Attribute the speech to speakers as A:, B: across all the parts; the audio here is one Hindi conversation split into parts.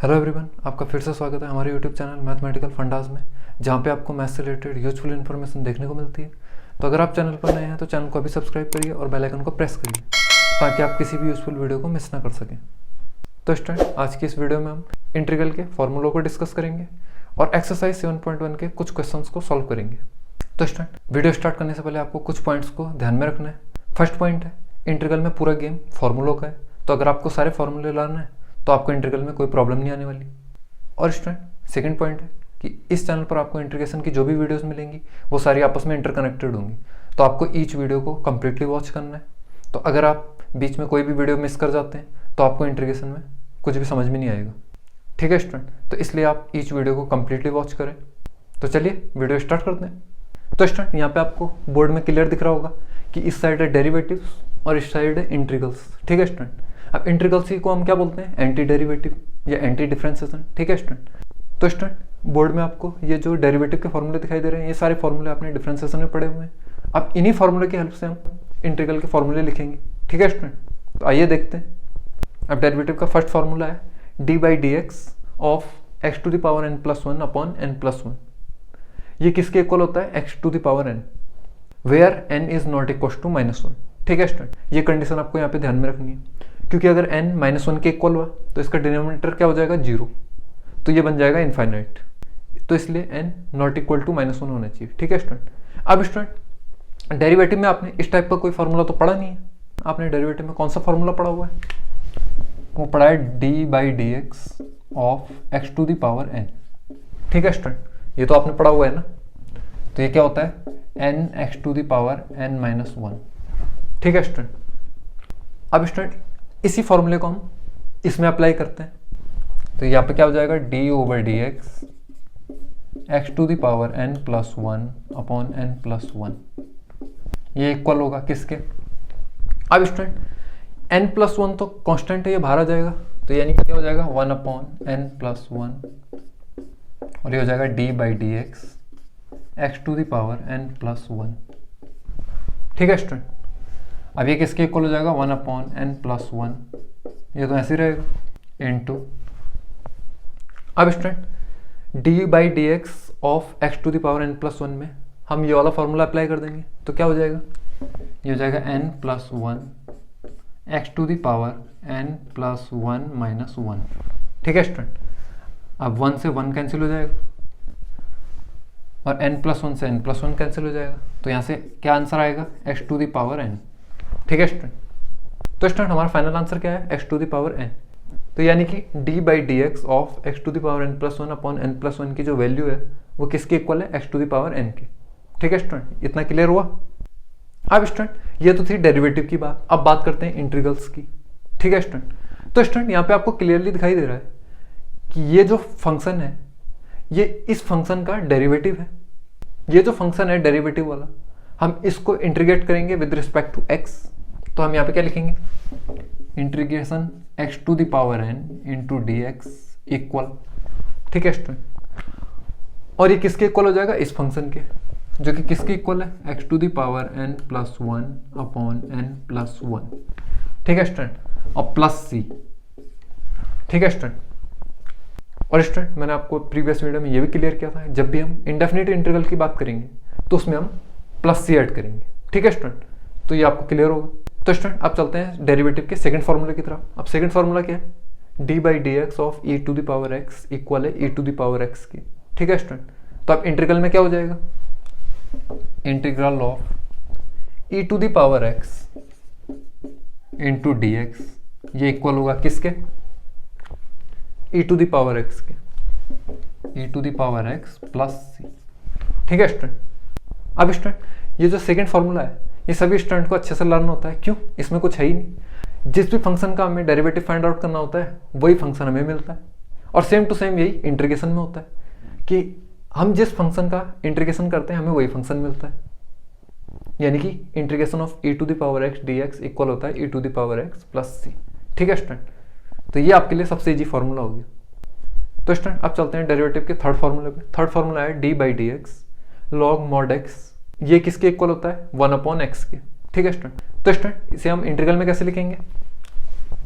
A: हेलो एवरीवन, आपका फिर से स्वागत है हमारे यूट्यूब चैनल मैथमेटिकल फंडाज में, जहाँ पे आपको मैथ्स से रिलेटेड यूजफुल इन्फॉर्मेशन देखने को मिलती है। तो अगर आप चैनल पर नए हैं तो चैनल को अभी सब्सक्राइब करिए और बेल आइकन को प्रेस करिए ताकि आप किसी भी यूजफुल वीडियो को मिस ना कर सकें। तो स्टूडेंट, आज की इस वीडियो में हम इंटीग्रल के फॉर्मूलों को डिस्कस करेंगे और एक्सरसाइज 7.1 के कुछ क्वेश्चंस को सॉल्व करेंगे। तो स्टूडेंट, वीडियो स्टार्ट करने से पहले आपको कुछ पॉइंट्स को ध्यान में रखना है। फर्स्ट पॉइंट है, इंटीग्रल में पूरा गेम फॉर्मूलों का है, तो अगर आपको सारे फॉर्मूले लाना है तो आपको इंटीग्रल में कोई प्रॉब्लम नहीं आने वाली। और स्टूडेंट, सेकंड पॉइंट है कि इस चैनल पर आपको इंटीग्रेशन की जो भी वीडियोस मिलेंगी वो सारी आपस में इंटरकनेक्टेड होंगी, तो आपको ईच वीडियो को कंप्लीटली वॉच करना है। तो अगर आप बीच में कोई भी वीडियो मिस कर जाते हैं तो आपको इंटीग्रेशन में कुछ भी समझ में नहीं आएगा। ठीक है स्टूडेंट, तो इसलिए आप ईच वीडियो को कंप्लीटली वॉच करें। तो चलिए वीडियो स्टार्ट करते हैं। तो स्टूडेंट, यहाँ पे आपको बोर्ड में क्लियर दिख रहा होगा कि इस साइड है डेरिवेटिव्स और इस साइड है इंटीग्रल्स। ठीक है स्टूडेंट, अब इंटीग्रल्स को हम क्या बोलते हैं? एंटी डेरिवेटिव या एंटी डिफरेंशिएशन। ठीक है स्टूडेंट, तो स्टूडेंट बोर्ड में आपको ये जो डेरिवेटिव के फॉर्मूले दिखाई दे रहे हैं, ये सारे फॉर्मूले आपने डिफरेंशिएशन में पढ़े हुए हैं। अब इन्हीं फॉर्मूले की हेल्प से हम इंटीग्रल के फॉर्मूले लिखेंगे। ठीक है स्टूडेंट, तो आइए देखते हैं। अब डेरिवेटिव का फर्स्ट फॉर्मूला है d by d x of x to the power n plus one upon n plus one. ये किसके इक्वल होता है? X to the power n, where n is not equal to minus one. ठीक है स्टूडेंट, ये कंडीशन आपको यहाँ पे ध्यान में रखनी है, क्योंकि अगर n माइनस वन के इक्वल हुआ तो इसका डिनोमिनेटर क्या हो जाएगा? जीरो, तो ये बन जाएगा इनफाइनाइट। तो इसलिए n not equal to minus one होना चाहिए। ठीक है स्टूडेंट, अब स्टूडेंट डेरिवेटिव में आपने इस टाइप का कोई फॉर्मूला तो पढ़ा नहीं है। आपने डेरिवेटिव में कौन सा फॉर्मूला पढ़ा हुआ है? वो पढ़ा है d by d x of x to the power n। ठीक है स्टूडेंट, ये तो आपने पढ़ा हुआ है ना। तो ये क्या होता है? n x to the power n minus one. ठीक है स्टूडेंट, अब स्टूडेंट इसी फॉर्मूले को हम इसमें अप्लाई करते हैं। तो यहाँ पे क्या हो जाएगा? D over d x x to the power n plus one upon n plus one. ये इक्वल होगा किसके? अब स्टूडेंट एन प्लस वन तो कांस्टेंट है, ये बाहर आ जाएगा, तो यानी क्या हो जाएगा? One upon n plus one, और ये हो जाएगा d by d x x to the power n plus one. ठीक है स्टूडेंट, अब ये किसके इक्वल हो जाएगा? One upon n plus one, ये तो ऐसे ही रहेगा इनटू। अब student d by d x of x to the power n plus one में हम ये वाला फॉर्मूला अप्लाई कर देंगे, तो क्या हो जाएगा? ये हो जाएगा n plus one x to the power n plus one minus one. ठीक है स्टूडेंट, अब वन से वन कैंसिल हो जाएगा और एन प्लस वन से एन प्लस वन कैंसिल हो जाएगा, तो यहाँ से क्या आंसर आएगा? X to the power n. ठीक है स्टूडेंट, तो स्टूडेंट हमारा फाइनल आंसर क्या है? X to the power n. तो यानी कि d by d x of x to the power n plus one upon n plus one की जो वैल्यू है वो किसके इक्वल है? X to the power n के। ठीक है स्टूडेंट, इतना क्लियर हुआ? अब स्टूडेंट ये तो थी डेरिवेटिव की बात, अब बात करते हैं इंटीग्रल्स की। ठीक है स्टूडेंट, तो स्टूडेंट यहाँ पे आपको क्लियरली दिखाई दे रहा है कि ये जो फंक्शन है ये इस फंक्शन का डेरिवेटिव है। ये जो फंक्शन है डेरिवेटिव वाला, हम इसको इंटीग्रेट करेंगे विद रिस्पेक्ट टू एक्स। तो हम यहाँ पे क्या लिखेंगे? Integration x to the power n into d x equal. ठीक है स्टूडेंट, और ये किसके इक्वल हो जाएगा? इस फंक्शन के, जो कि किसके इक्वल है? X to the power n plus one upon n plus one. ठीक है स्टूडेंट, और प्लस सी। ठीक है स्टूडेंट, और स्टूडेंट मैंने आपको प्रीवियस वीडियो में ये भी क्लियर किया था, जब भी हम इंडेफिनिट इंटीग्रल की बात करेंगे तो उसमें हम प्लस सी ऐड करेंगे। ठीक है स्टूडेंट, तो ये आपको क्लियर होगा। तो स्टूडेंट अब चलते हैं डेरिवेटिव के सेकंड फार्मूले की तरफ। अब सेकंड फार्मूला क्या है? D by d x of e to the power x equal है e to the power x की। ठीक है स्टूडेंट, तो अब इंटीग्रल में क्या हो जाएगा? Integral of e to the power x into d x, ये इक्वल होगा किसके? E to the power x के, e to the power x plus c. ठीक है स्टूडेंट, अब स्टूडेंट ये जो सेकंड फार्मूला है ये सभी स्टूडेंट को अच्छे से लर्न होता है। क्यों? इसमें कुछ है ही नहीं। जिस भी फंक्शन का हमें डेरिवेटिव फाइंड आउट करना होता है वही फंक्शन हमें मिलता है, और सेम टू सेम यही इंटीग्रेशन में होता है कि हम जिस फंक्शन का इंटीग्रेशन करते हैं हमें वही फंक्शन मिलता है। यानी कि integration of e to the power x d x equal होता है e to the power x plus c. ठीक है स्टूडेंट, तो ये आपके लिए सबसे इजी फॉर्मूला हो गया। तो स्टूडेंट अब चलते हैं डेरिवेटिव के थर्ड फार्मूले पे। थर्ड फार्मूला है d by d x log mod x, ये किसके इक्वल होता है? वन अपॉन एक्स के। ठीक है स्टूडेंट, तो स्टूडेंट इसे हम इंटीग्रल में कैसे लिखेंगे?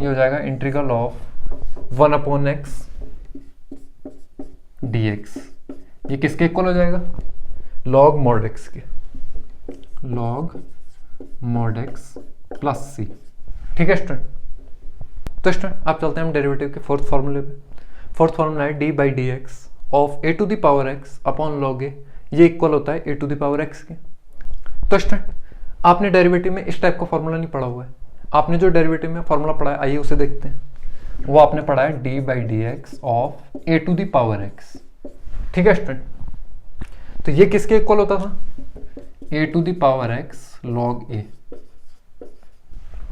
A: ये हो जाएगा integral of one upon x dx, ये किसके इक्वल हो जाएगा? log mod x के, log mod x plus c. ठीक है स्टूडेंट, तो स्टूडेंट आप चलते हैं हम डेरिवेटिव के फोर्थ फॉर्मूले पे। फोर्थ फॉर्मूला है d by d x of a to the power x upon log a, ये इक्वल होता है a to the power x के। तो स्टूडेंट आपने डेरिवेटिव में इस टाइप का फॉर्मूला नहीं पढ़ा हुआ है, आपने जो डेरिवेटिव में फॉर्मूला पढ़ा है आइए उसे देखते हैं। वो आपने पढ़ा है d by d x of a to the power x. ठीक है स्टूडेंट, तो ये किसके इक्वल होता था? A to the power x log a.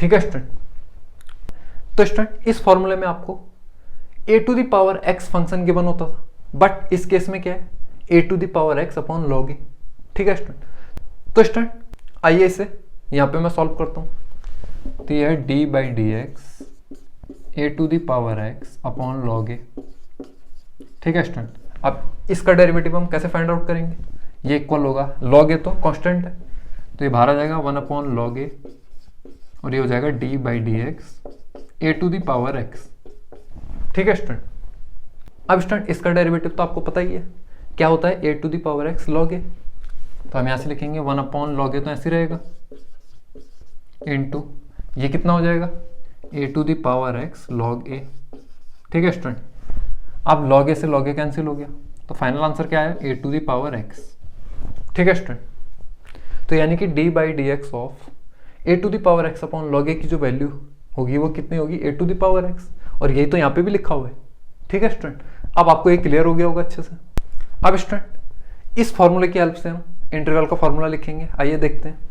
A: ठीक है स्टूडेंट, तो स्टूडेंट इस फॉर्मूले में आपको a to the power x function given होता था, बट इस केस में क्या है? A to the power x upon log a. ठीक है स्टूडेंट, तो स्टूडेंट आइए इसे यहां पे मैं सॉल्व करता हूं। तो यह है d by d x a to the power x upon log a. ठीक है स्टूडेंट, अब इसका डेरिवेटिव हम कैसे फाइंड आउट करेंगे? ये इक्वल होगा, लॉग ए तो कांस्टेंट है तो ये बाहर आ जाएगा 1 अपॉन लॉग ए, और ये हो जाएगा d by d x a to the power x. ठीक है स्टूडेंट, अब स्टूडेंट इसका डेरिवेटिव तो आपको पता ही है क्या होता है? A to the power x log a. तो हम यहाँ से लिखेंगे 1 अपॉन लॉग ए, तो ऐसे रहेगा इनटू ये कितना हो जाएगा? A to the power x log a. ठीक है स्टूडेंट, अब लॉग ए से लॉग ए कैंसिल हो गया, तो फाइनल आंसर क्या है? A to the power x. ठीक है स्टूडेंट, तो यानी कि d by d x of a to the power x upon log a की जो वैल्यू होगी वो कितनी होगी? A to the power x, और यही तो यहाँ पे भी लिखा हुआ है। ठीक है स्टूडेंट, अब आपको ये क्लियर हो गया होगा अच्छे से। अब स्टूडेंट इस फॉर्मूले की हेल्प से हम इंटीग्रल का फॉर्मूला लिखेंगे, आइए देखते हैं।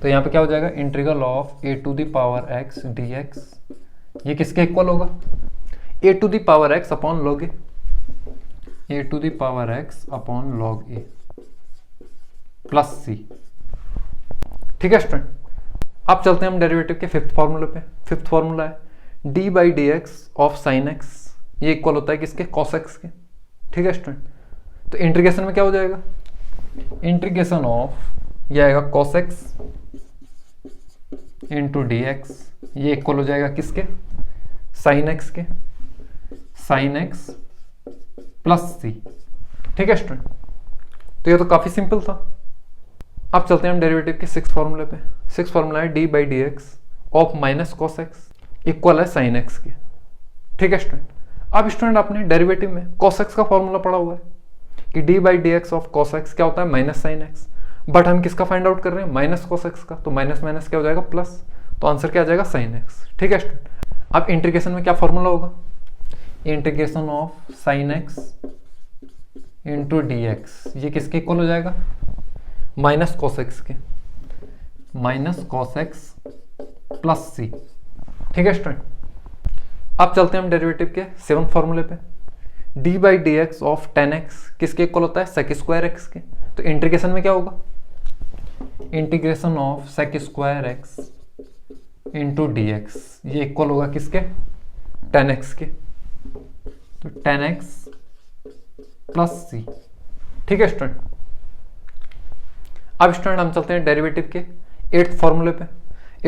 A: तो यहाँ पे क्या हो जाएगा? Integral of a to the power x d x, ये किसके इक्वल होगा? A to the power x upon log a, a to the power x upon log a plus c. ठीक है स्टूडेंट, अब चलते हैं हम डेरिवेटिव के फिफ्थ फॉर्मूले पे। फिफ्थ फॉर्मूला है d by d x of sine x, ये इक्वल होता है किसके? कॉस एक्स के। ठीक है स्टूडेंट, तो इंटीग्रेशन में क्या हो जाएगा? इंटीग्रेशन ऑफ ये आएगा cos x into d x, ये इक्वल हो जाएगा किसके? साइन एक्स के, साइन एक्स प्लस सी। ठीक है स्टूडेंट, तो ये तो काफी सिंपल था। अब चलते हैं हम डेरिवेटिव के सिक्स फॉर्मूले पे। सिक्स फॉर्मूला है d by d x of minus cos x equal है साइन एक्स के। ठीक है स्टूडेंट, अब स्टूडेंट आपने डेरिवेटिव में कॉस एक्स का फॉर्मूला पढ़ा हुआ है कि d by d x of cos x क्या होता है? माइनस साइन एक्स, बट हम किसका फाइंड आउट कर रहे हैं? माइनस कॉस एक्स का, तो माइनस माइनस क्या हो जाएगा? प्लस, तो आंसर क्या आ जाएगा? Sine x. ठीक है स्टूडेंट, अब इंटीग्रेशन में क्या फॉर्मूला होगा? Integration of sine x into d x, ये किसके इक्वल हो जाएगा? माइनस कॉस एक्स के, minus cos x plus c. ठीक है स्टूडेंट, अब चलते हैं हम डेरिवेटिव के सेवंथ फॉर्मूले पे। D by d x of ten x किसके इक्वल होता है? सेक स्क्वायर एक्स के। तो इंटीग्रेशन में क्या होगा? Integration of sec square x into d x, ये इक्वल होगा किसके? टेन एक्स के, तो टेन एक्स प्लस सी। ठीक है स्टूडेंट, अब स्टूडेंट हम चलते हैं डेरिवेटिव के एट्थ फॉर्मूले पे।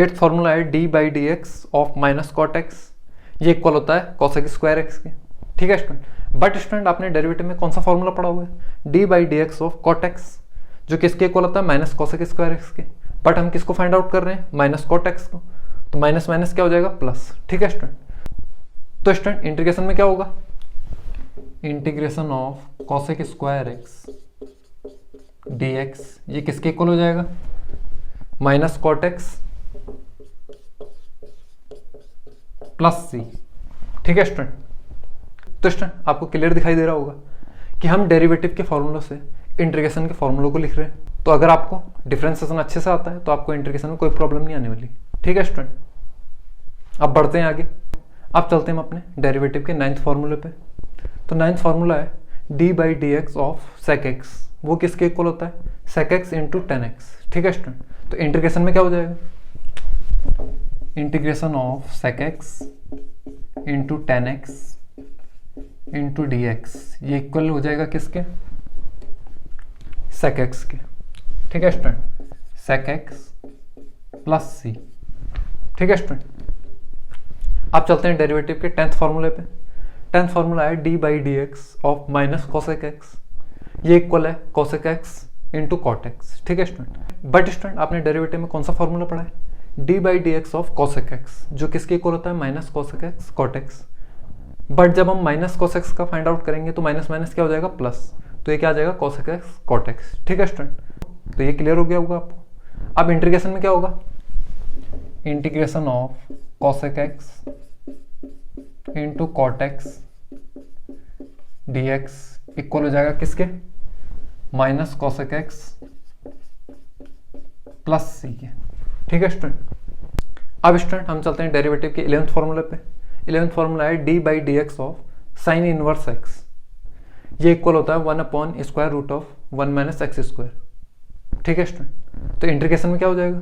A: एट्थ फॉर्मूला है d by d x of minus cot x, ये इक्वल होता है कॉसेक स्क्वायर एक्स के। ठीक है स्टूडेंट, बट स्टूडेंट आपने डेरिवेटिव में कौन सा फॉर्मूला पढ़ा हुआ है? D by d x of cot x, जो किसके इक्वल होता है? माइनस कॉसेक स्क्वायर एक्स के, बट हम किसको फाइंड आउट कर रहे हैं? माइनस कॉट एक्स को, तो माइनस माइनस क्या हो जाएगा? प्लस। ठीक है स्टूडेंट, तो स्टूडेंट इंटीग्रेशन में क्या होगा? Integration of cosec square x d x, ये किसके इक्वल हो जाएगा? Minus cot x plus c. ठीक है स्टूडेंट, तो स्टूडेंट आपको क्लियर दिखाई दे रहा होगा कि हम डेरिवेटिव के फॉर्मूलों से इंटीग्रेशन के फॉर्मूलों को लिख रहे हैं। तो अगर आपको डिफरेंशिएशन अच्छे से आता है तो आपको इंटीग्रेशन में कोई प्रॉब्लम नहीं आने वाली। ठीक है स्टूडेंट, अब बढ़ते हैं आगे। अब चलते हैं हम अपने डेरिवेटिव के नाइन्थ फॉर्मूले पे। तो नाइन्थ फॉर्मूला है d by d x of sec x, वो किसके इक्वल होता है? Sec x into tan x. ठीक है स्टूडेंट, तो इंटीग्रेशन में क्या हो जाएगा? Integration of sec x into tan x into d x, ये इक्वल हो जाएगा किसके? सेक एक्स के। ठीक है student, sec x plus c. ठीक है स्टूडेंट, अब चलते हैं डेरिवेटिव के टेंथ फॉर्मूले पे। टेंथ फॉर्मूला है d by d x of minus cosec x, ये इक्वल है cosec x into cot x. ठीक है स्टूडेंट, बट स्टूडेंट आपने डेरिवेटिव में कौन सा फॉर्मूला पढ़ा है, d by d x of cosec x, जो किसके इक्वल होता है minus cosec x cot x. But जब हम माइनस कोसेक एक्स का फाइंड आउट करेंगे तो माइनस माइनस क्या हो जाएगा प्लस, तो ये क्या आ जाएगा कोसेक एक्स कॉट एक्स। ठीक है स्टूडेंट, तो ये क्लियर हो गया होगा आपको। अब इंटीग्रेशन में क्या होगा, integration of cosec x into cot x d x equal हो जाएगा किसके, minus cosec x plus c के। ठीक है स्टूडेंट, अब स्टूडेंट हम चलते हैं डेरिवेटिव के 11th फॉर्मूले पे। 11th फॉर्मूला है d by d x of sine inverse x, ये इक्वल होता है 1 upon square root of 1 minus x square. ठीक है स्टूडेंट, तो इंटीग्रेशन में क्या हो जाएगा,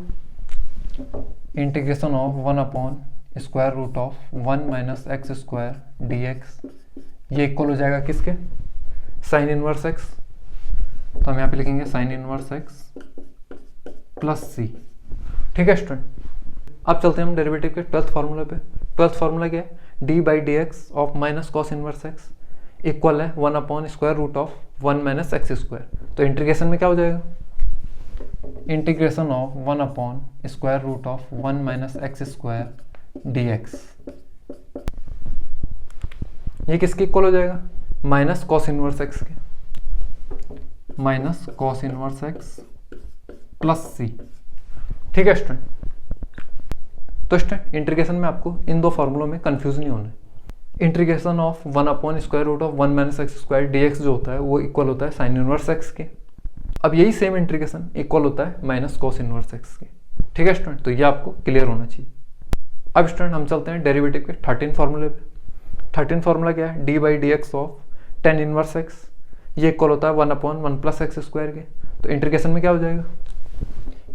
A: integration of 1 upon square root of 1 minus x square d x, ये इक्वल हो जाएगा किसके, साइन इनवर्स एक्स, तो हम यहाँ पे लिखेंगे sign inverse x plus c. ठीक है स्टूडेंट, अब चलते हैं हम डेरिवेटिव के 12th फॉर्मूले पे। 12th फॉर्मूला क्या है, d by d x of minus cos inverse x equal है 1 upon square root of 1 minus x square. तो इंटीग्रेशन में क्या हो जाएगा, integration of 1 upon square root of 1 minus x square d x, ये किसके इक्वल हो जाएगा, माइनस कॉस इनवर्स एक्स के, minus cos inverse x plus c. ठीक है स्टूडेंट, तो स्टूडेंट इंटीग्रेशन में आपको इन दो फॉर्मूलों में कंफ्यूज नहीं होना है। Integration of 1 upon square root of 1 minus x square d x जो होता है वो इक्वल होता है साइन इनवर्स एक्स के। अब यही सेम इंटीग्रेशन इक्वल होता है माइनस कॉस इनवर्स एक्स के। ठीक है स्टूडेंट, तो ये आपको क्लियर होना चाहिए। अब स्टूडेंट हम चलते हैं डेरिवेटिव के 13 फॉर्मूले पे। 13 फॉर्मूला क्या है, d by d x of tan inverse x, ये इक्वल होता है 1 अपॉन 1 प्लस एक्स स्क्वायर के। तो इंटीग्रेशन में क्या हो जाएगा,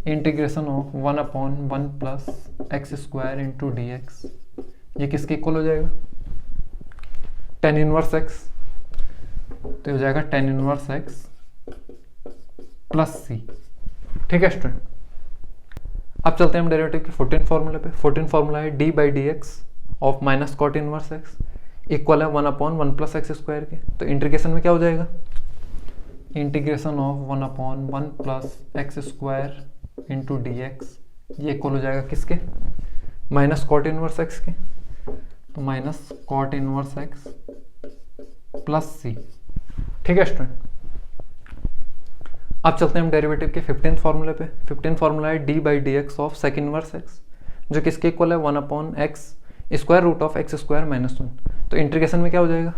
A: integration of 1 upon 1 plus x square into d x, ये किसके इक्वल हो जाएगा, टेन इनवर्स एक्स, तो हो जाएगा tan inverse x plus c. ठीक है स्टूडेंट, अब चलते हैं हम डेरिवेटिव के 14 फॉर्मूले पे। 14 फॉर्मूला है d by d x of minus cot inverse x equal है 1 अपॉन 1 प्लस एक्स स्क्वायर के। तो इंटीग्रेशन में क्या हो जाएगा, integration of 1 upon 1 plus x square into d x, ये इक्वल हो जाएगा किसके, माइनस कॉट इनवर्स एक्स के, तो minus cot inverse x plus c. ठीक है स्टूडेंट, अब चलते हैं हम डेरिवेटिव के 15th फॉर्मूले पे। 15th फॉर्मूला है d by d x of sec inverse x, जो किसके इक्वल है 1 upon x square root of x square minus 1। तो इंटीग्रेशन में क्या हो जाएगा,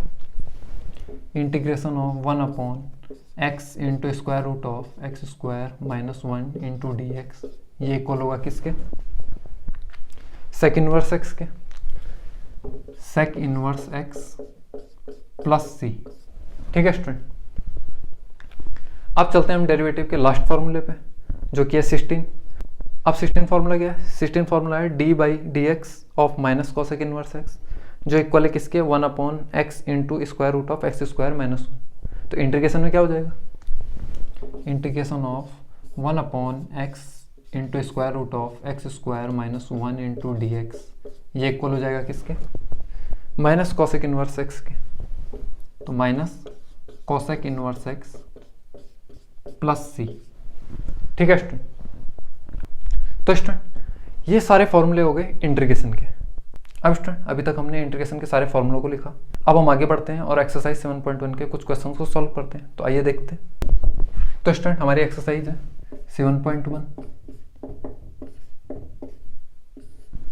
A: integration of 1 upon x into square root of x square minus 1 into d x, ये इक्वल होगा किसके, सेक इनवर्स एक्स के, sec inverse x plus c. ठीक है स्टूडेंट, अब चलते हैं हम डेरिवेटिव के लास्ट फॉर्मूले पे जो कि है 16। अब 16 फॉर्मूला क्या है, 16 फॉर्मूला है d by d x of minus cosec inverse x, जो इक्वल है किसके, 1 upon x into square root of x square minus 1। तो इंटीग्रेशन में क्या हो जाएगा, integration of 1 upon x into square root of x square minus 1 into d x, ये इक्वल हो जाएगा किसके, माइनस कोसेक इनवर्स एक्स के, तो minus cosec inverse x plus c. ठीक है स्टूडेंट, तो स्टूडेंट ये सारे फॉर्मूले हो गए इंटीग्रेशन के। अब स्टूडेंट अभी तक हमने इंटीग्रेशन के सारे फॉर्मूलों को लिखा, अब हम आगे बढ़ते हैं और एक्सरसाइज 7.1 के कुछ क्वेश्चंस को सॉल्व करते हैं। तो आइए देखते हैं। तो स्टूडेंट हमारी एक्सरसाइज है 7.1।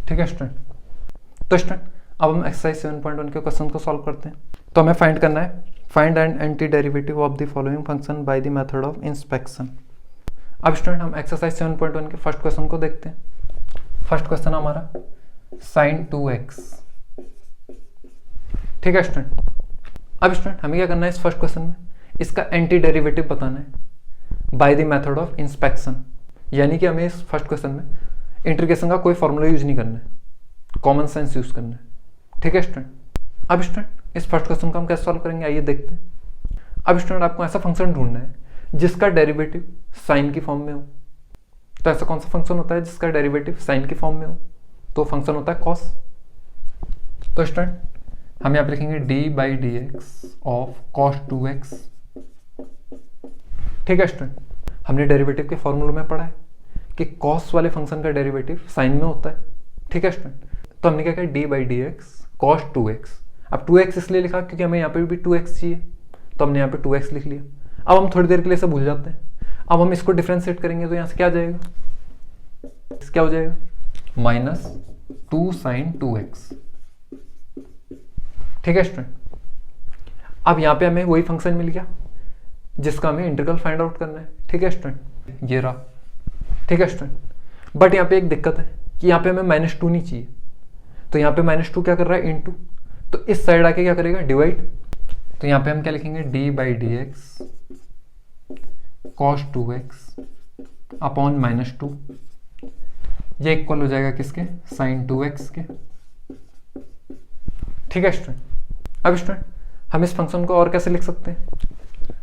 A: ठीक है स्टूडेंट, तो स्टूडेंट अब हम एक्सरसाइज 7.1 के क्वेश्चन को सॉल्व करते हैं। तो हमें फाइंड करना है, find and anti derivative of the following function by the method of inspection. अब स्टूडेंट हम एक्सरसाइज 7.1 के फर्स्ट क्वेश्चन को देखते हैं। फर्स्ट क्वेश्चन हमारा sin 2x। ठीक है स्टूडेंट, अब स्टूडेंट हमें क्या करना है इस फर्स्ट क्वेश्चन में, इसका एंटी डेरिवेटिव बताना है by the method of inspection, यानी कि हमें इस फर्स्ट क्वेश्चन में इंटीग्रेशन का कोई फॉर्मूला यूज नहीं करना है, कॉमन सेंस यूज करना है। ठीक है स्टूडेंट, अब स्टूडेंट इस फर्स्ट क्वेश्चन को हम कैसे सॉल्व करेंगे, आइए देखते हैं। अब स्टूडेंट आपको ऐसा फंक्शन ढूंढना है जिसका डेरिवेटिव साइन की फॉर्म में हो। तो ऐसा कौन सा फंक्शन होता है जिसका डेरिवेटिव साइन की फॉर्म में हो, तो फंक्शन होता है कॉस। तो स्टूडेंट हम यहाँ पे लिखेंगे d/dx ऑफ cos 2x। ठीक है स्टूडेंट, हमने डेरिवेटिव के फॉर्मूले में पढ़ा है कि cos वाले फंक्शन का डेरिवेटिव साइन में होता है। ठीक है स्टूडेंट, तो हमने क्या किया, d/dx cos 2x। अब 2x इसलिए लिखा क्योंकि हमें यहाँ पे भी 2x चाहिए, तो हमने यहाँ पे 2x लिख लिया। अब हम थोड़ी देर के लिए इसे भूल जाते हैं। अब हम इसको डिफ्रेंशिएट करेंगे तो यहाँ से क्या आ जाएगा, क्या हो जाएगा, -2 sin 2x। ठीक है स्टूडेंट, अब यहाँ पे हमें वही फंक्शन मिल गया जिसका हमें इंटीग्रल फाइंड आउट करना है। ठीक है स्टूडेंट, ये रहा। ठीक है स्टूडेंट, बट यहाँ पे एक दिक्कत है कि यहाँ पे हमें -2 नहीं चाहिए, तो यहाँ पे -2 क्या कर रहा है, इनटू, तो इस साइड आके क्या करेगा, डिवाइड। तो यहाँ पे हम क्या लिखेंगे, d/dx cos 2x अपॉन -2, ये इक्वल हो जाएगा किसके, sin 2x के। ठीक है स्टूडेंट, अब स्टूडेंट हम इस फंक्शन को और कैसे लिख सकते हैं,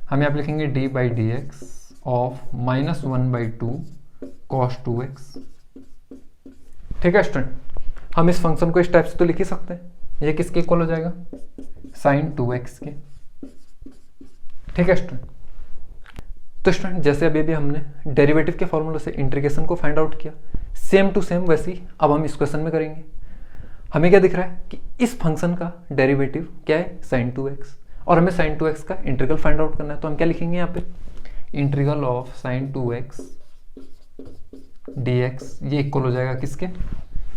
A: हम यहाँ पे लिखेंगे d/dx ऑफ -1/2 cos 2x। ठीक है स्टूडेंट, हम इस फंक्शन को इस टाइप से तो लिख ही सकते हैं, ये किसके इक्वल हो जाएगा, sin 2x के। ठीक है स्टूडेंट, तो स्टूडेंट जैसे अभी हमने डेरिवेटिव के फॉर्मूले से इंटीग्रेशन को फाइंड आउट किया, सेम टू सेम वैसे ही अब हम इस क्वेश्चन में करेंगे। हमें क्या दिख रहा है कि इस फंक्शन का डेरिवेटिव क्या है, sin 2x, और हमें sin 2x का इंटीग्रल फाइंड आउट करना है। तो हम क्या लिखेंगे यहाँ पे, integral of sin 2x dx, ये इक्वल हो जाएगा किसके,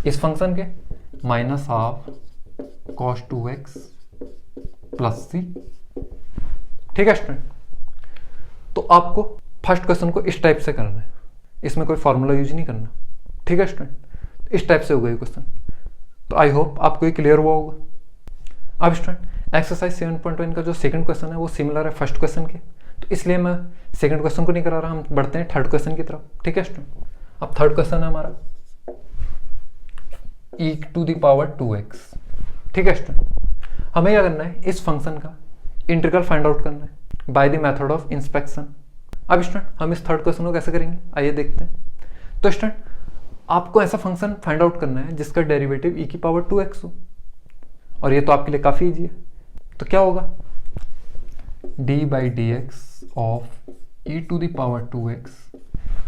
A: इस फंक्शन के, -12 cos 2x प्लस c। ठीक है स्टूडेंट, तो आपको फर्स्ट क्वेश्चन को इस टाइप से करना है, इसमें कोई फॉर्मूला यूज नहीं करना। ठीक है स्टूडेंट, इस टाइप से होगा ये क्वेश्चन। तो आई होप आपको ये क्लियर हुआ होगा। अब स्टूडेंट एक्सरसाइज 7.1 का जो सेकंड क्वेश्चन है वो सिमिलर है फर्स्ट क्वेश्चन के, तो इसलिए मैं सेकंड क्वेश्चन को नहीं करा रहा, हम बढ़ते हैं थर्ड क्वेश्चन की तरफ। ठीक है स्टूडेंट, अब थर्ड क्वेश्चन है हमारा e⁻²x। ठीक है स्टूडेंट, हमें क्या करना है, इस फंक्शन का इंटीग्रल फाइंड आउट करना है by the method of inspection. अब स्टूडेंट हम इस थर्ड क्वेश्चन को कैसे करेंगे, आइए देखते हैं। तो स्टूडेंट आपको ऐसा फंक्शन फाइंड आउट करना है जिसका डेरिवेटिव e⁻²x हो, और ये तो आपके लिए काफी इजी है। तो क्या होगा, d/dx ऑफ e⁻²x,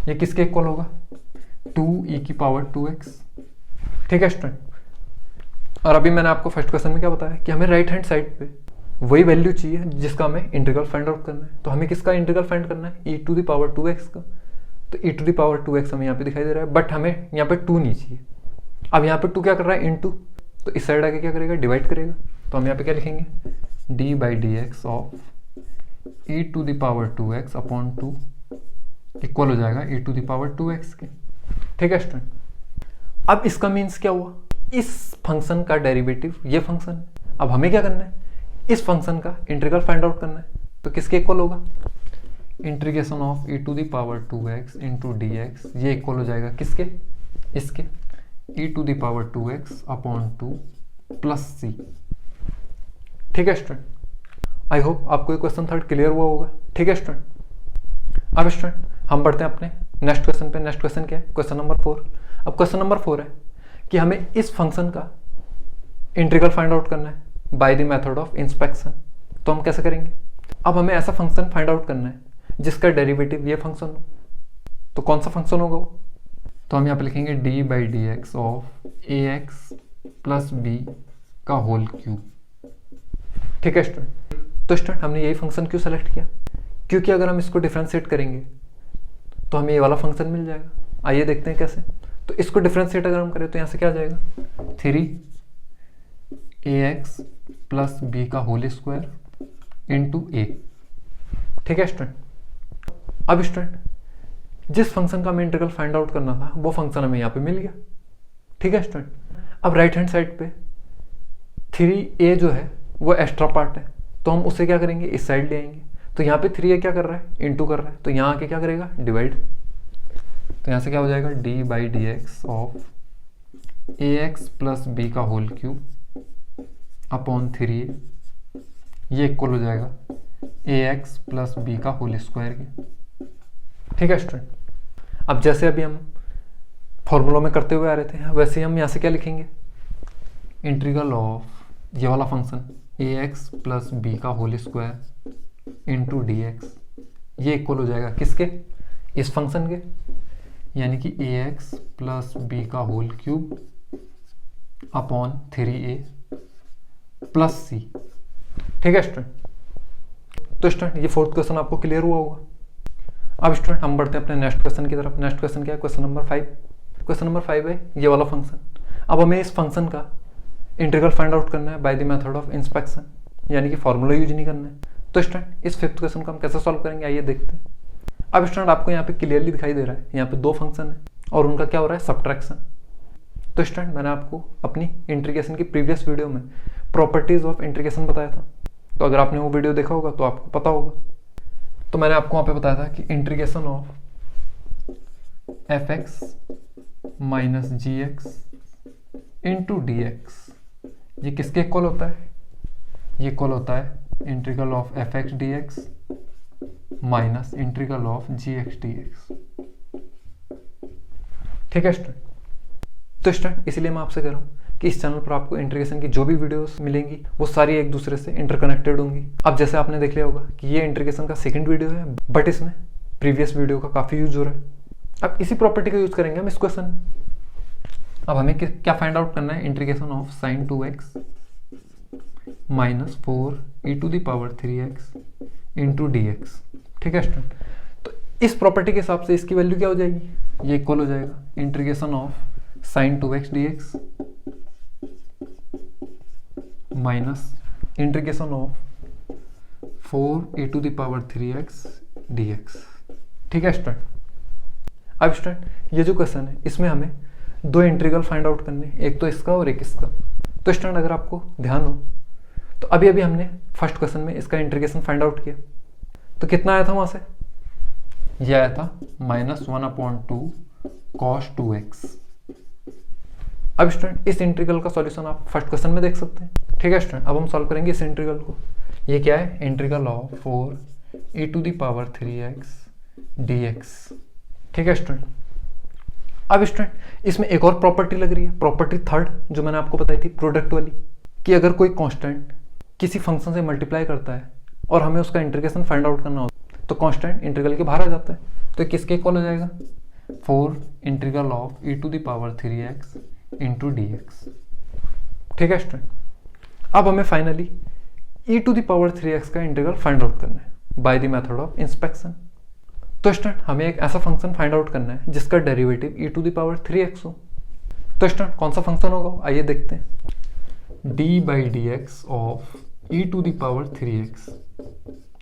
A: ये किसके इक्वल होगा, 2e⁻²x। ठीक है स्टूडेंट, और अभी मैंने आपको फर्स्ट क्वेश्चन में क्या बताया कि हमें राइट हैंड साइड पे वही वैल्यू चाहिए जिसका हमें इंटीग्रल फाइंड आउट करना है। तो हमें किसका इंटीग्रल फाइंड करना है, e⁻²x का। तो e⁻²x हमें यहाँ पे दिखाई दे रहा है, बट हमें यहाँ पे 2 नहीं चाहिए। अब यहाँ पे 2 क्या कर रहा है, इनटू, तो इस साइड आके क्या करेगा, डिवाइड करेगा। तो हम यहाँ पे क्या लिखेंगे, d/dx of e⁻²x upon 2 equal हो जाएगा e⁻²x के। ठीक है स्टूडेंट, अब इसका मीन्स क्या हुआ, इस फंक्शन का डेरिवेटिव ये फंक्शन। अब हमें क्या करना है, इस फंक्शन का इंटीग्रल फाइंड आउट करना है। तो किसके इक्वल होगा, integration of e⁻²x into dx, ये इक्वल हो जाएगा किसके, इसके, e⁻²x अपॉन 2 प्लस c। ठीक है स्टूडेंट, आई होप आपको ये क्वेश्चन थर्ड क्लियर हुआ होगा। ठीक है स्टूडेंट, अब स्टूडेंट हम बढ़ते हैं अपने नेक्स्ट क्वेश्चन पे। नेक्स्ट क्वेश्चन क्या है, क्वेश्चन नंबर 4। अब क्वेश्चन नंबर 4 है कि हमें इस फंक्शन का इंटीग्रल फाइंड आउट करना है by the method of inspection. तो हम कैसे करेंगे, अब हमें ऐसा फंक्शन फाइंड आउट करना है जिसका डेरिवेटिव ये फंक्शन हो। तो कौन सा फंक्शन होगा वो, तो हम यहाँ पे लिखेंगे d/dx of ax plus b का होल क्यूब। ठीक है स्टूडेंट, तो स्टूडेंट हमने यही फंक्शन क्यों सेलेक्ट किया, क्योंकि अगर हम इसको डिफ्रेंशिएट करेंगे तो हमें ये वाला फंक्शन मिल जाएगा। आइए देखते हैं कैसे। तो इसको डिफ्रेंशिएट अगर हम करें तो यहाँ से क्या आ जाएगा, 3ax प्लस b का होल स्क्वायर इंटू a। ठीक है स्टूडेंट, अब स्टूडेंट जिस फंक्शन का हमें इंटीग्रल फाइंड आउट करना था वो फंक्शन हमें यहाँ पे मिल गया। ठीक है स्टूडेंट, अब राइट हैंड साइड पे 3a जो है वो एक्स्ट्रा पार्ट है, तो हम उसे क्या करेंगे, इस साइड ले आएंगे। तो यहाँ पे 3a क्या कर रहा है, इंटू कर रहा है, तो यहाँ आके क्या करेगा, डिवाइड। तो यहाँ से क्या हो जाएगा, d/dx of ax plus b का होल क्यूब अपॉन 3a, ये इक्वल हो जाएगा ax प्लस b का होल स्क्वायर के। ठीक है स्टूडेंट, अब जैसे अभी हम फॉर्मूला में करते हुए आ रहे थे वैसे ही हम यहाँ से क्या लिखेंगे, इंटीग्रल ऑफ ये वाला फंक्शन ax प्लस बी का whole square into d x, ये इक्वल हो जाएगा किसके, इस फंक्शन के, यानी कि ax प्लस बी का whole cube upon 3a plus c. ठीक है स्टूडेंट, तो स्टूडेंट ये फोर्थ क्वेश्चन आपको क्लियर हुआ होगा। अब स्टूडेंट हम बढ़ते हैं अपने नेक्स्ट क्वेश्चन की तरफ। नेक्स्ट क्वेश्चन क्या है, क्वेश्चन नंबर 5। क्वेश्चन नंबर 5 है ये वाला फंक्शन। अब हमें इस फंक्शन का इंटीग्रल फाइंड आउट करना है by the method of inspection, यानी कि फॉर्मूला यूज नहीं करना है। तो स्टूडेंट इस फिफ्थ क्वेश्चन को हम कैसे सॉल्व करेंगे, आइए देखते हैं। अब स्टूडेंट आपको यहाँ पे क्लियरली दिखाई दे रहा है, यहाँ पे दो फंक्शन है और उनका क्या हो रहा है, सब्ट्रैक्शन। तो स्टूडेंट मैंने आपको अपनी इंटीग्रेशन की प्रीवियस वीडियो में प्रॉपर्टीज ऑफ इंटीग्रेशन बताया था, तो अगर आपने वो वीडियो देखा होगा तो आपको पता होगा। तो मैंने आपको वहाँ पे बताया था कि integration of fx minus g x into d x, ये किसके इक्वल होता है, ये इक्वल होता है integral of f x d x minus integral of g x d x. ठीक है स्टूडेंट, तो स्टूडेंट इसलिए मैं आपसे कह रहा हूँ कि इस चैनल पर आपको इंटीग्रेशन की जो भी वीडियोस मिलेंगी वो सारी एक दूसरे से इंटरकनेक्टेड होंगी। अब जैसे आपने देख लिया होगा कि ये इंटीग्रेशन का सेकंड वीडियो है, बट इसमें प्रीवियस वीडियो का काफ़ी यूज हो रहा है। अब इसी प्रॉपर्टी का यूज करेंगे हम इस क्वेश्चन में। अब हमें क्या फाइंड आउट करना है, integration of sine 2x minus 4 e to the power 3x into d x. ठीक है स्टूडेंट, तो इस प्रॉपर्टी के हिसाब से इसकी वैल्यू क्या हो जाएगी, ये इक्वल हो जाएगा integration of sine 2x dx minus integration of 4 e to the power 3x dx। ठीक है स्टूडेंट, अब स्टूडेंट ये जो क्वेश्चन है इसमें हमें दो इंटीग्रल फाइंड आउट करने, एक तो इसका और एक इसका। तो स्टूडेंट अगर आपको ध्यान हो तो अभी अभी हमने फर्स्ट क्वेश्चन में इसका इंटीग्रेशन फाइंड आउट किया, तो कितना आया था वहां से, ये आया था -1/2 cos 2x। अब स्टूडेंट इस इंटीग्रल का सॉल्यूशन आप फर्स्ट क्वेश्चन में देख सकते हैं। ठीक है स्टूडेंट, अब हम सॉल्व करेंगे इस इंटीग्रल को। ये क्या है, integral of 4 e to the power 3x dx। ठीक है स्टूडेंट, अब स्टूडेंट इसमें एक और प्रॉपर्टी लग रही है, प्रॉपर्टी थर्ड, जो मैंने आपको बताई थी प्रोडक्ट वाली, कि अगर कोई कांस्टेंट किसी फंक्शन से मल्टीप्लाई करता है और हमें उसका इंटीग्रेशन फाइंड आउट करना होता है तो कांस्टेंट इंटीग्रल के बाहर आ जाता है। तो किसके इक्वल हो जाएगा, 4 integral of e to the power 3x into d x. ठीक है स्टूडेंट, अब हमें finally e to the power 3x का इंटीग्रल फाइंड आउट करना है by the method of inspection. तो स्टूडेंट हमें एक ऐसा फंक्शन फाइंड आउट करना है जिसका derivative e to the power 3x हो। तो स्टूडेंट कौन सा फंक्शन होगा, आइए देखते हैं। d by d x of e to the power 3x,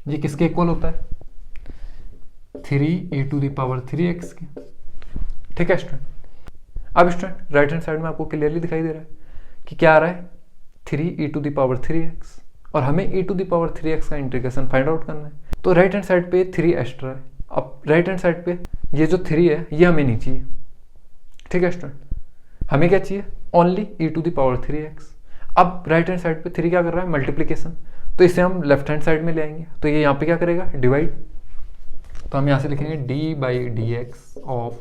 A: ये किसके इक्वल होता है, 3 e to the power 3x के। ठीक है स्टूडेंट, अब स्टूडेंट राइट हैंड साइड में आपको क्लियरली दिखाई दे रहा है कि क्या आ रहा है, 3 e to the power 3x, और हमें e to the power 3x का इंटीग्रेशन फाइंड आउट करना है। तो राइट हैंड साइड पे 3 एक्स्ट्रा है, अब राइट हैंड साइड पे ये जो 3 है ये हमें नहीं चाहिए। ठीक है स्टूडेंट, हमें क्या चाहिए, only e to the power 3x। अब राइट हैंड साइड पे 3 क्या कर रहा है, मल्टीप्लीकेशन, तो इसे हम लेफ्ट हैंड साइड में ले आएंगे, तो ये यहाँ पे क्या करेगा, डिवाइड। तो हम यहाँ से लिखेंगे d by d x of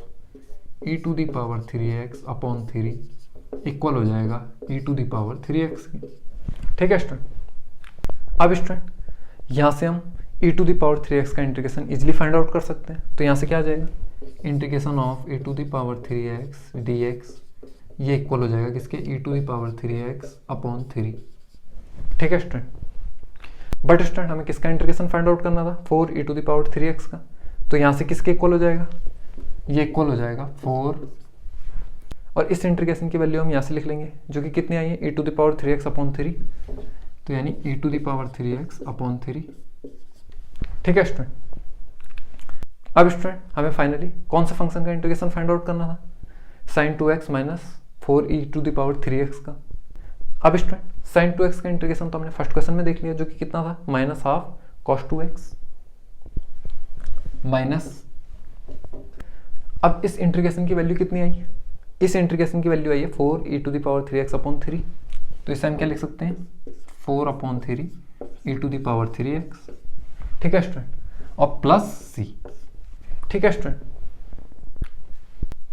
A: e to the power 3x upon 3 equal हो जाएगा e to the power 3x की। ठीक है स्टूडेंट, अब स्टूडेंट यहाँ से हम e to the power 3x का इंटीग्रेशन इजीली फाइंड आउट कर सकते हैं। तो यहाँ से क्या आ जाएगा, integration of e to the power 3x dx, ये इक्वल हो जाएगा किसके, e to the power 3x upon 3। ठीक है स्टूडेंट, बट स्टूडेंट हमें किसका इंटीग्रेशन फाइंड आउट करना था, 4 e to the power 3x का। तो यहाँ से किसके इक्वल हो जाएगा, ये इक्वल हो जाएगा 4, और इस इंटीग्रेशन की वैल्यू हम यहाँ से लिख लेंगे जो कि कितनी आई है, e to the power 3x upon 3, तो यानी e to the power 3x upon 3। ठीक है स्टूडेंट, अब स्टूडेंट हमें फाइनली कौन सा फंक्शन का इंटीग्रेशन फाइंड आउट करना था, sine 2x minus 4 e to the power 3x का। अब स्टूडेंट साइन 2x का इंटीग्रेशन तो हमने फर्स्ट क्वेश्चन में देख लिया, जो कि कितना था, -12 cos 2x माइनस, अब इस इंटीग्रेशन की वैल्यू कितनी आई, इस इंटीग्रेशन की वैल्यू आई है 4 e to the power 3x upon 3। तो इसे हम क्या लिख सकते हैं, 4 upon 3 e to the power 3x। ठीक है स्टूडेंट, और प्लस c। ठीक है स्टूडेंट,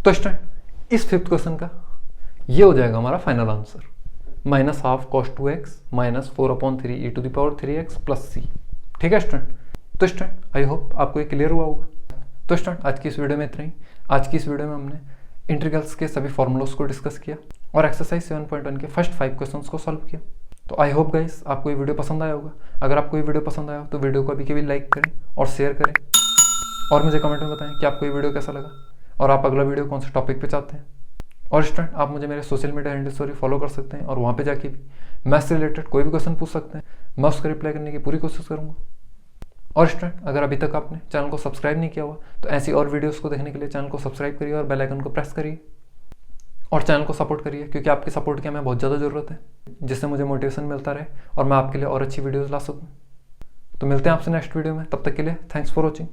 A: तो स्टूडेंट इस फिफ्थ क्वेश्चन का ये हो जाएगा हमारा final answer. Minus half cos 2x minus 4/3 e to the power 3x plus c. ठीक है स्टूडेंट, तो स्टूडेंट आई होप आपको ये क्लियर हुआ होगा। तो स्टूडेंट आज की इस वीडियो में इतना ही। आज की इस वीडियो में हमने इंटीग्रल्स के सभी फॉर्मूलोस को डिस्कस किया और एक्सरसाइज 7.1 के फर्स्ट 5 क्वेश्चंस को सॉल्व किया। तो आई होप गाइस आपको ये वीडियो पसंद आया होगा। अगर आपको ये वीडियो पसंद आया हो तो वीडियो को अभी के भी लाइक करें और शेयर करें और मुझे कमेंट में बताएं कि आपको ये वीडियो कैसा लगा और आप अगला वीडियो कौन से टॉपिक पे चाहते हैं। और स्टूडेंट आप मुझे मेरे सोशल मीडिया हैंडल से फॉलो कर सकते हैं और वहाँ पे जाके भी मैथ्स से रिलेटेड कोई भी क्वेश्चन पूछ सकते हैं, मैं उसका रिप्लाई करने की पूरी कोशिश करूँगा। और स्टूडेंट अगर अभी तक आपने चैनल को सब्सक्राइब नहीं किया हुआ तो ऐसी और वीडियोस को देखने के लिए चैनल को सब्सक्राइब करिए और बेल आइकन को प्रेस करिए और चैनल को सपोर्ट करिए, क्योंकि आपकी सपोर्ट की हमें बहुत ज़्यादा ज़रूरत है, जिससे मुझे मोटिवेशन मिलता रहे और मैं आपके लिए और अच्छी वीडियोज़ ला सकूँ। तो मिलते हैं आपसे नेक्स्ट वीडियो में, तब तक के लिए थैंक्स फॉर वॉचिंग।